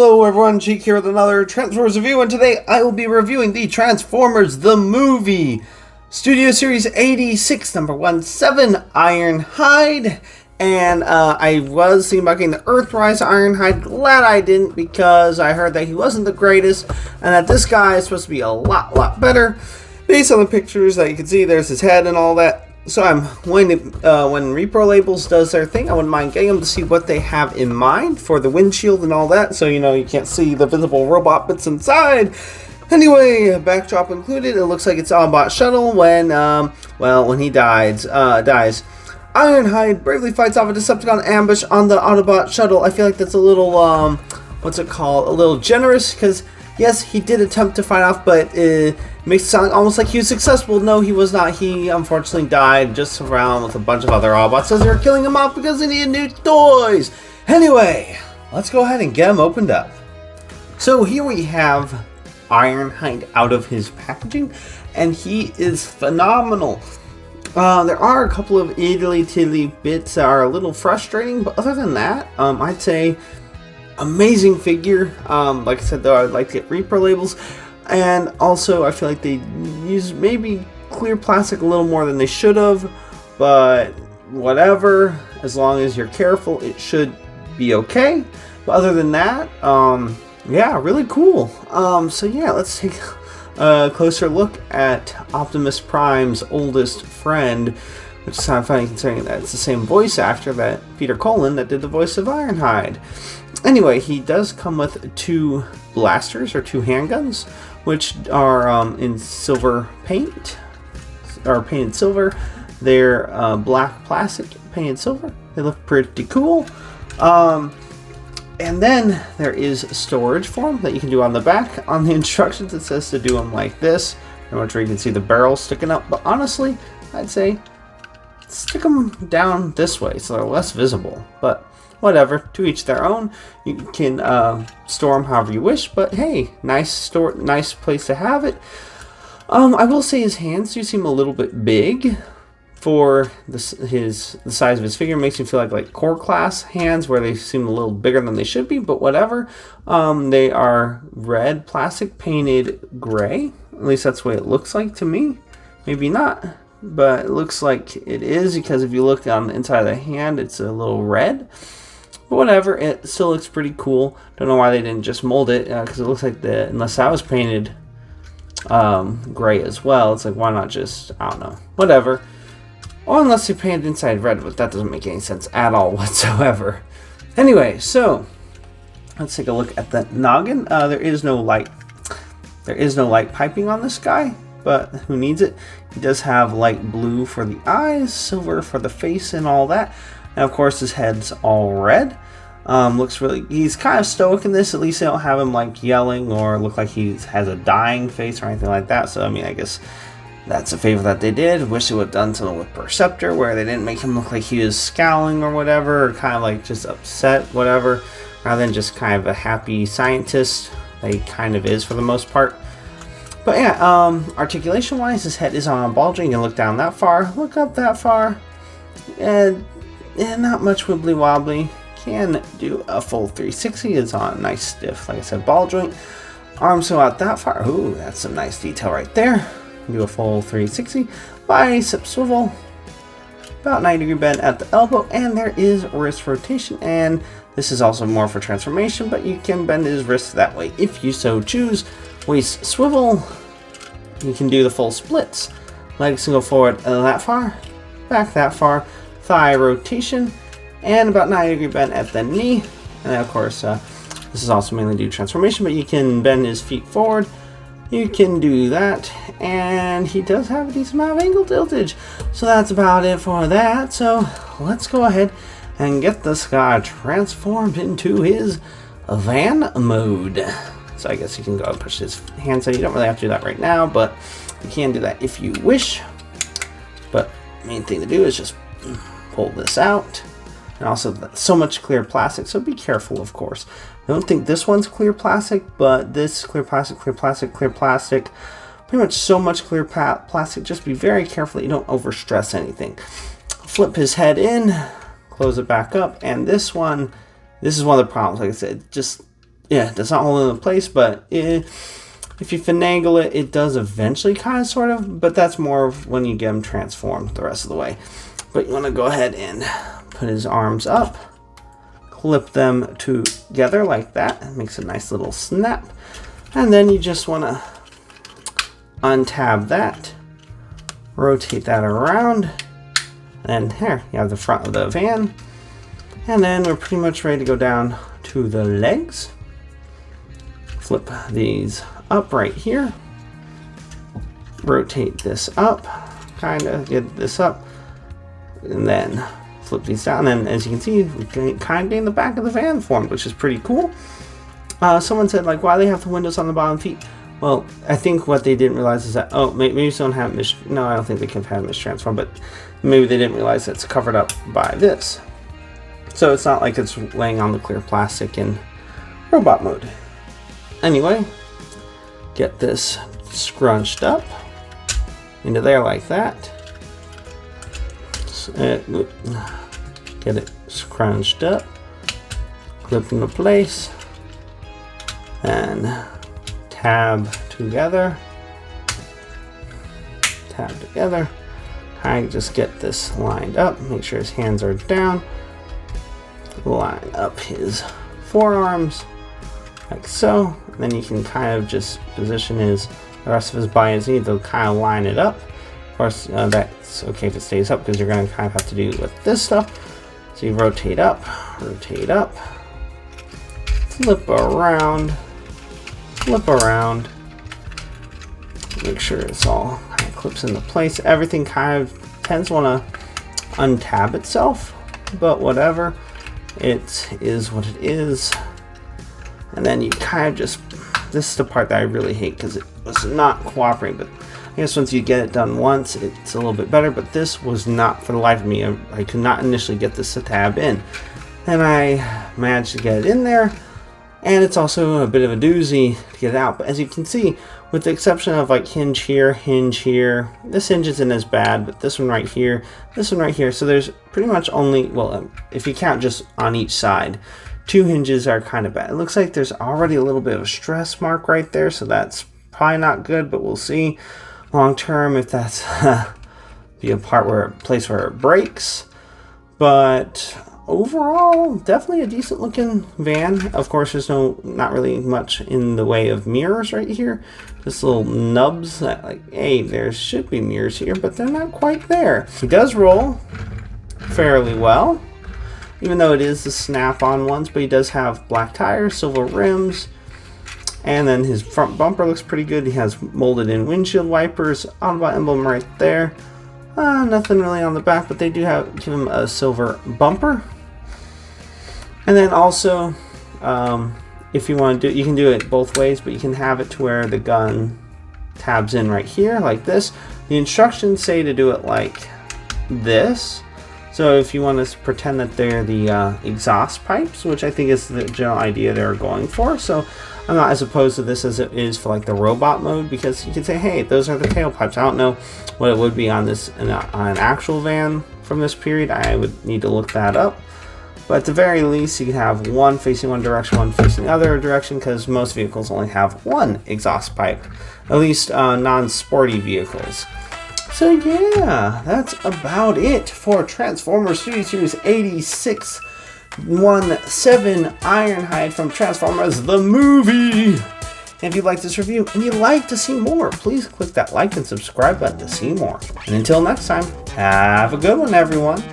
Hello everyone, Sheek here with another Transformers review, and today I will be reviewing the Transformers the Movie Studio Series 86, number 17, Ironhide. And I was thinking about getting the Earthrise Ironhide. Glad I didn't, because I heard that he wasn't the greatest, and that this guy is supposed to be a lot better. Based on the pictures that you can see, there's his head and all that. So I'm going to, when Repro Labels does their thing, I wouldn't mind getting them to see what they have in mind for the windshield and all that, so you can't see the visible robot bits inside. Anyway, backdrop included. It looks like it's Autobot Shuttle when he dies. Ironhide bravely fights off a Decepticon ambush on the Autobot Shuttle. I feel like that's a little, a little generous, because yes, he did attempt to fight off, but it makes it sound almost like he was successful. No, he was not. He unfortunately died just around with a bunch of other Autobots as they were killing him off because they needed new toys. Anyway, let's go ahead and get him opened up. So here we have Ironhide out of his packaging, and he is phenomenal. There are a couple of idly-tiddly bits that are a little frustrating, but other than that, I'd say amazing figure. Like I said, though, I'd like to get Repro Labels, and also I feel like they use maybe clear plastic a little more than they should have, but whatever, as long as you're careful, it should be okay. But other than that, yeah, really cool. So yeah, let's take a closer look at Optimus Prime's oldest friend, which is kind of funny considering that it's the same voice actor, that Peter Cullen, that did the voice of Ironhide. Anyway, he does come with two blasters, or two handguns, which are in silver paint, or painted silver. They're black plastic painted silver. They look pretty cool. And then there is storage for them that you can do on the back. On the instructions, it says to do them like this, in which you can see the barrel sticking up. But honestly, I'd say stick them down this way so they're less visible. But whatever, to each their own. You can store them however you wish, but hey, nice place to have it. I will say his hands do seem a little bit big for the size of his figure. It makes me feel like core class hands, where they seem a little bigger than they should be, but whatever. They are red plastic painted gray. At least that's the way it looks like to me. Maybe not, but it looks like it is, because if you look on the inside of the hand, it's a little red. But whatever, it still looks pretty cool. Don't know why they didn't just mold it, because it looks like unless that was painted gray as well, it's like, why not just, I don't know, whatever. Or unless they painted inside red, but that doesn't make any sense at all whatsoever. Anyway, so let's take a look at the noggin. There is no light piping on this guy, but who needs it? He does have light blue for the eyes, silver for the face and all that. And of course his head's all red. He's kind of stoic in this. At least they don't have him like yelling or look like he has a dying face or anything like that. So I mean, I guess that's a favor that they did. Wish they would have done something with Perceptor, where they didn't make him look like he was scowling or whatever, or kind of like just upset, whatever, rather than just kind of a happy scientist that he kind of is for the most part. But yeah, articulation wise, his head is on a ball joint. You can look down that far, look up that far, and not much wibbly wobbly. Can do a full 360. It's on a nice stiff, like I said, ball joint. Arms go out that far. Ooh, that's some nice detail right there. Do a full 360. Bicep swivel. About 90-degree bend at the elbow, and there is wrist rotation. And this is also more for transformation, but you can bend his wrist that way if you so choose. Waist swivel. You can do the full splits. Legs can go forward that far, back that far. Thigh rotation, and about 90-degree bend at the knee. And of course, this is also mainly due to transformation, but you can bend his feet forward. You can do that, and he does have a decent amount of angle tiltage. So that's about it for that. So let's go ahead and get this guy transformed into his van mode. So I guess you can go and push his hand. So you don't really have to do that right now, but you can do that if you wish. But the main thing to do is just pull this out. And also so much clear plastic, so be careful, of course. I don't think this one's clear plastic, but this clear plastic, pretty much so much clear plastic. Just be very careful that you don't overstress anything. Flip his head in, close it back up, and this is one of the problems. Like I said, yeah, it does not hold it in place, but if you finagle it, it does eventually kind of sort of, but that's more of when you get him transformed the rest of the way. But you want to go ahead and put his arms up, clip them together like that. It makes a nice little snap. And then you just want to untab that, rotate that around, and here you have the front of the van. And then we're pretty much ready to go down to the legs. Flip these up right here, rotate this up, kind of get this up, and then flip these down. And then as you can see, we kind of getting the back of the van formed, which is pretty cool. Someone said, like, why do they have the windows on the bottom feet? Well, I think what they didn't realize is that, oh, maybe someone had no, I don't think they could have mistransformed, but maybe they didn't realize it's covered up by this. So it's not like it's laying on the clear plastic in robot mode. Anyway, get this scrunched up into there like that. Get it scrunched up, clip into place, and tab together. Kind of just get this lined up, make sure his hands are down, line up his forearms like so. And then you can kind of just position the rest of his body as needed to kind of line it up. Of course, that's okay if it stays up because you're going to kind of have to do it with this stuff. So you rotate up, flip around, make sure it's all kind of clips into place. Everything kind of tends to want to untab itself, but whatever, it is what it is. And then you kind of just, this is the part that I really hate because it was not cooperating, but I guess once you get it done once, it's a little bit better. But this was not, for the life of me, I could not initially get this to tab in. And I managed to get it in there, and it's also a bit of a doozy to get it out. But as you can see, with the exception of like hinge here, this hinge isn't as bad, but this one right here, so there's pretty much only, well, if you count just on each side, 2 hinges are kind of bad. It looks like there's already a little bit of a stress mark right there, so that's probably not good, but we'll see long term if that's be a place where it breaks. But overall, definitely a decent looking van. Of course, there's not really much in the way of mirrors right here, just little nubs that, like, hey, there should be mirrors here, but they're not quite there. He does roll fairly well, even though it is the snap-on ones, but he does have black tires, silver rims, and then his front bumper looks pretty good. He has molded in windshield wipers, Autobot emblem right there. Nothing really on the back, but they do give him a silver bumper. And then also, if you want to do it, you can do it both ways, but you can have it to where the gun tabs in right here, like this. The instructions say to do it like this. So if you want to pretend that they're the exhaust pipes, which I think is the general idea they're going for. So I'm not as opposed to this as it is for like the robot mode, because you can say, hey, those are the tailpipes. I don't know what it would be on this on an actual van from this period. I would need to look that up. But at the very least, you can have one facing one direction, one facing the other direction, because most vehicles only have one exhaust pipe, at least non-sporty vehicles. So yeah, that's about it for Transformers 3D Series 8617 Ironhide from Transformers the Movie. And if you like this review and you'd like to see more, please click that like and subscribe button to see more. And until next time, have a good one, everyone.